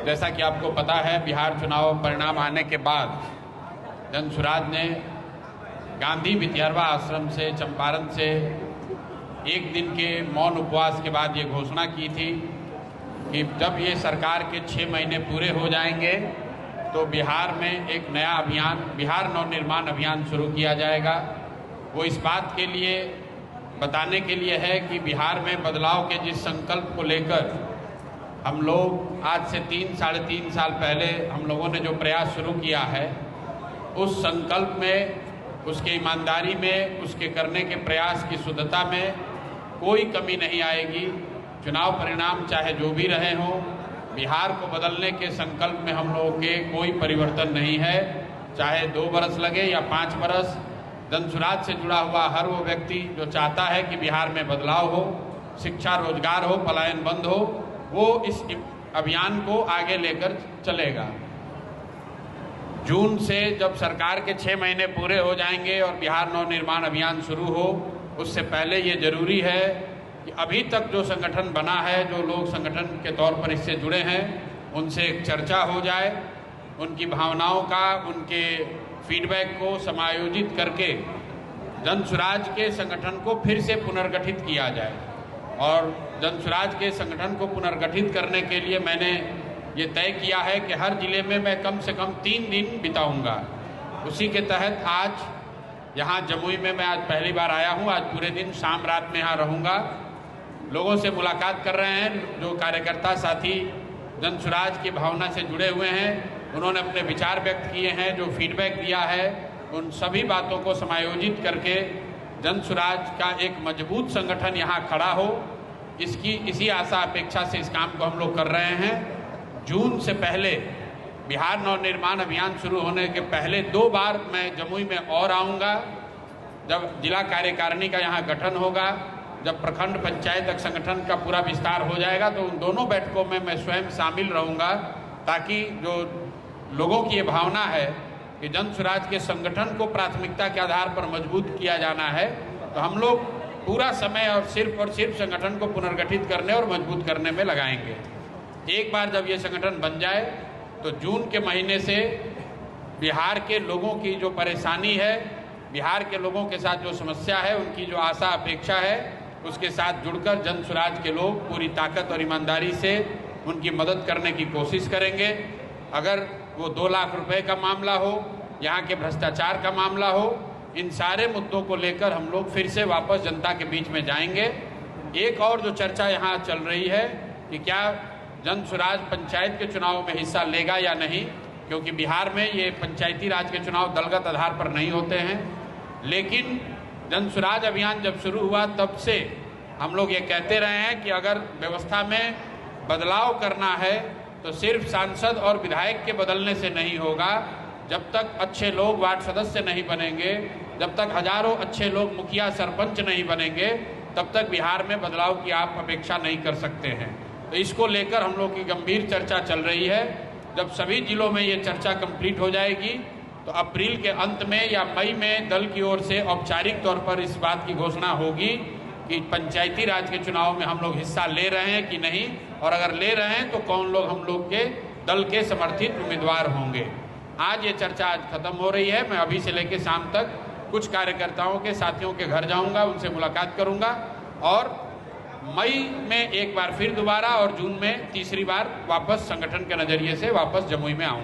जैसा कि आपको पता है, बिहार चुनाव परिणाम आने के बाद जनसुराज ने गांधी विद्यारवा आश्रम से, चंपारण से एक दिन के मौन उपवास के बाद ये घोषणा की थी कि जब ये सरकार के 6 महीने पूरे हो जाएंगे तो बिहार में एक नया अभियान, बिहार नवनिर्माण अभियान शुरू किया जाएगा। वो इस बात के लिए बताने के लिए है कि बिहार में बदलाव के जिस संकल्प को लेकर हम लोग आज से 3 साढ़े 3 साल पहले हम लोगों ने जो प्रयास शुरू किया है, उस संकल्प में, उसके ईमानदारी में, उसके करने के प्रयास की शुद्धता में कोई कमी नहीं आएगी। चुनाव परिणाम चाहे जो भी रहे हों, बिहार को बदलने के संकल्प में हम लोगों के कोई परिवर्तन नहीं है। चाहे 2 बरस लगे या 5 बरस, जनसुराज से जुड़ा हुआ हर वो व्यक्ति जो चाहता है कि बिहार में बदलाव हो, शिक्षा रोजगार हो, पलायन बंद हो, वो इस अभियान को आगे लेकर चलेगा। जून से जब सरकार के 6 महीने पूरे हो जाएंगे और बिहार नवनिर्माण अभियान शुरू हो, उससे पहले ये जरूरी है कि अभी तक जो संगठन बना है, जो लोग संगठन के तौर पर इससे जुड़े हैं, उनसे एक चर्चा हो जाए, उनकी भावनाओं का, उनके फीडबैक को समायोजित करके जनसुराज के संगठन को फिर से पुनर्गठित किया जाए। और जनसुराज के संगठन को पुनर्गठित करने के लिए मैंने ये तय किया है कि हर जिले में मैं कम से कम 3 दिन बिताऊंगा। उसी के तहत आज यहाँ जमुई में मैं आज पहली बार आया हूँ। आज पूरे दिन शाम रात में यहाँ रहूँगा, लोगों से मुलाकात कर रहे हैं। जो कार्यकर्ता साथी जनसुराज की भावना से जुड़े हुए हैं, उन्होंने अपने विचार व्यक्त किए हैं, जो फीडबैक दिया है, उन सभी बातों को समायोजित करके जनसुराज का एक मजबूत संगठन यहाँ खड़ा हो, इसी आशा अपेक्षा से इस काम को हम लोग कर रहे हैं। जून से पहले, बिहार नवनिर्माण अभियान शुरू होने के पहले 2 बार मैं जमुई में और आऊँगा। जब जिला कार्यकारिणी का यहाँ गठन होगा, जब प्रखंड पंचायत तक संगठन का पूरा विस्तार हो जाएगा, तो उन दोनों बैठकों में मैं स्वयं शामिल रहूँगा, ताकि जो लोगों की ये भावना है कि जनसुराज के संगठन को प्राथमिकता के आधार पर मजबूत किया जाना है, तो हम लोग पूरा समय और सिर्फ संगठन को पुनर्गठित करने और मजबूत करने में लगाएंगे। एक बार जब ये संगठन बन जाए तो जून के महीने से बिहार के लोगों की जो परेशानी है, बिहार के लोगों के साथ जो समस्या है, उनकी जो आशा अपेक्षा है, उसके साथ जुड़कर जनसुराज के लोग पूरी ताकत और ईमानदारी से उनकी मदद करने की कोशिश करेंगे। अगर वो 2 लाख रुपए का मामला हो, यहाँ के भ्रष्टाचार का मामला हो, इन सारे मुद्दों को लेकर हम लोग फिर से वापस जनता के बीच में जाएंगे। एक और जो चर्चा यहाँ चल रही है कि क्या जनसुराज पंचायत के चुनाव में हिस्सा लेगा या नहीं, क्योंकि बिहार में ये पंचायती राज के चुनाव दलगत आधार पर नहीं होते हैं। लेकिन जनसुराज अभियान जब शुरू हुआ तब से हम लोग ये कहते रहे हैं कि अगर व्यवस्था में बदलाव करना है तो सिर्फ सांसद और विधायक के बदलने से नहीं होगा। जब तक अच्छे लोग वार्ड सदस्य नहीं बनेंगे, जब तक हजारों अच्छे लोग मुखिया सरपंच नहीं बनेंगे, तब तक बिहार में बदलाव की आप अपेक्षा नहीं कर सकते हैं। तो इसको लेकर हम लोग की गंभीर चर्चा चल रही है। जब सभी जिलों में ये चर्चा कंप्लीट हो जाएगी तो अप्रैल के अंत में या मई में दल की ओर से औपचारिक तौर पर इस बात की घोषणा होगी कि पंचायती राज के चुनाव में हम लोग हिस्सा ले रहे हैं कि नहीं, और अगर ले रहे हैं तो कौन लोग हम लोग के दल के समर्थित उम्मीदवार होंगे। आज ये चर्चा आज खत्म हो रही है। मैं अभी से लेकर शाम तक कुछ कार्यकर्ताओं के साथियों के घर जाऊंगा, उनसे मुलाकात करूंगा, और मई में एक बार फिर दोबारा और जून में तीसरी बार वापस संगठन के नजरिए से वापस जमुई में आऊंगा।